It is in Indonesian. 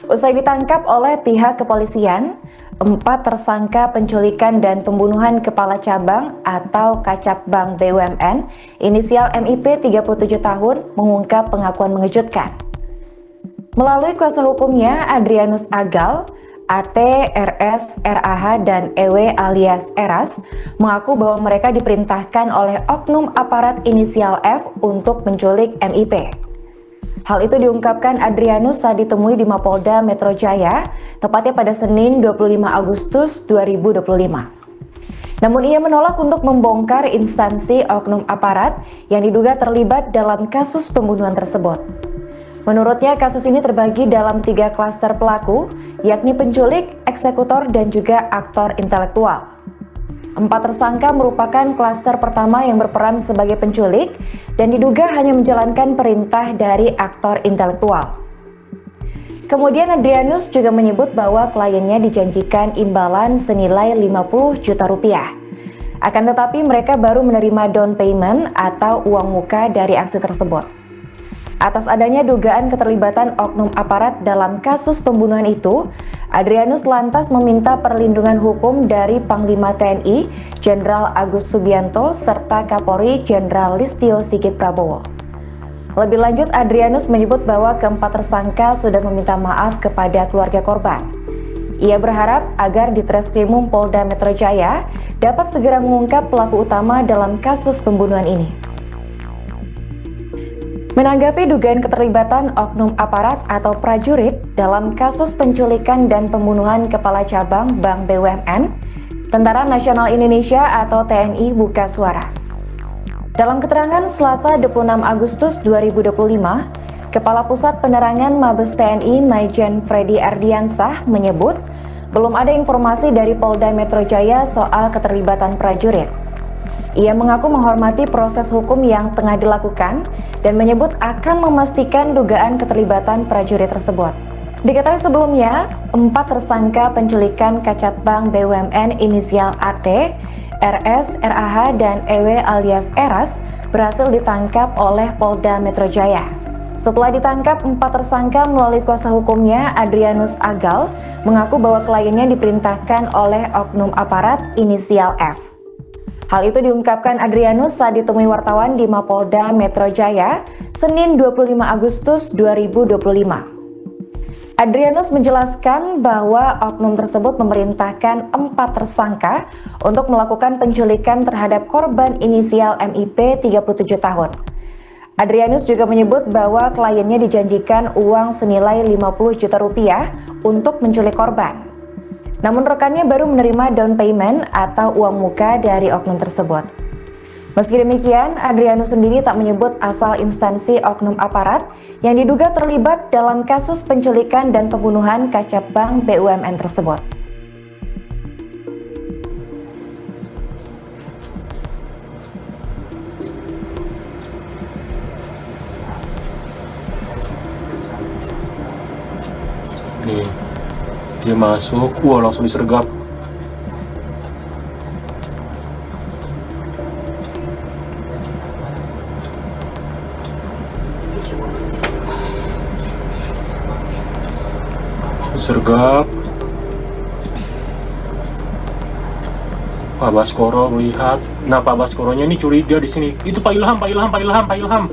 Usai ditangkap oleh pihak kepolisian, 4 tersangka penculikan dan pembunuhan Kepala Cabang atau Kacabang BUMN, inisial MIP 37 tahun, mengungkap pengakuan mengejutkan. Melalui kuasa hukumnya, Adrianus Agal, AT, RS, RAH, dan EW alias Eras mengaku bahwa mereka diperintahkan oleh oknum aparat inisial F untuk menculik MIP. Hal itu diungkapkan Adrianus saat ditemui di Mapolda Metro Jaya, tepatnya pada Senin 25 Agustus 2025. Namun ia menolak untuk membongkar instansi oknum aparat yang diduga terlibat dalam kasus pembunuhan tersebut. Menurutnya, kasus ini terbagi dalam 3 klaster pelaku, yakni penculik, eksekutor, dan juga aktor intelektual. 4 tersangka merupakan klaster pertama yang berperan sebagai penculik dan diduga hanya menjalankan perintah dari aktor intelektual. Kemudian Adrianus juga menyebut bahwa kliennya dijanjikan imbalan senilai 50 juta rupiah. Akan tetapi mereka baru menerima down payment atau uang muka dari aksi tersebut. Atas adanya dugaan keterlibatan oknum aparat dalam kasus pembunuhan itu, Adrianus lantas meminta perlindungan hukum dari Panglima TNI Jenderal Agus Subianto serta Kapolri Jenderal Listio Sigit Prabowo. Lebih lanjut, Adrianus menyebut bahwa keempat tersangka sudah meminta maaf kepada keluarga korban. Ia berharap agar Ditreskrimum Polda Metro Jaya dapat segera mengungkap pelaku utama dalam kasus pembunuhan ini. Menanggapi dugaan keterlibatan oknum aparat atau prajurit dalam kasus penculikan dan pembunuhan Kepala Cabang Bank BUMN, Tentara Nasional Indonesia atau TNI buka suara. Dalam keterangan Selasa 26 Agustus 2025, Kepala Pusat Penerangan Mabes TNI Maijen Freddy Ardiansah menyebut belum ada informasi dari Polda Metro Jaya soal keterlibatan prajurit. Ia mengaku menghormati proses hukum yang tengah dilakukan dan menyebut akan memastikan dugaan keterlibatan prajurit tersebut. Diketahui sebelumnya, 4 tersangka penculikan Kacabang BUMN inisial AT, RS, RAH, dan EW alias Eras berhasil ditangkap oleh Polda Metro Jaya. Setelah ditangkap, 4 tersangka melalui kuasa hukumnya, Adrianus Agal, mengaku bahwa kliennya diperintahkan oleh oknum aparat inisial F. Hal itu diungkapkan Adrianus saat ditemui wartawan di Mapolda Metro Jaya, Senin 25 Agustus 2025. Adrianus menjelaskan bahwa oknum tersebut memerintahkan 4 tersangka untuk melakukan penculikan terhadap korban inisial MIP 37 tahun. Adrianus juga menyebut bahwa kliennya dijanjikan uang senilai 50 juta rupiah untuk menculik korban. Namun rekannya baru menerima down payment atau uang muka dari oknum tersebut. Meski demikian, Adrianus sendiri tak menyebut asal instansi oknum aparat yang diduga terlibat dalam kasus penculikan dan pembunuhan Kacabang BUMN tersebut. Nih, dia masuk, wah langsung disergap. Disergap. Pak Baskoro melihat. Nah, Pak Baskoronya ini curiga di sini. Itu Pak Ilham, Pak Ilham, Pak Ilham, Pak Ilham.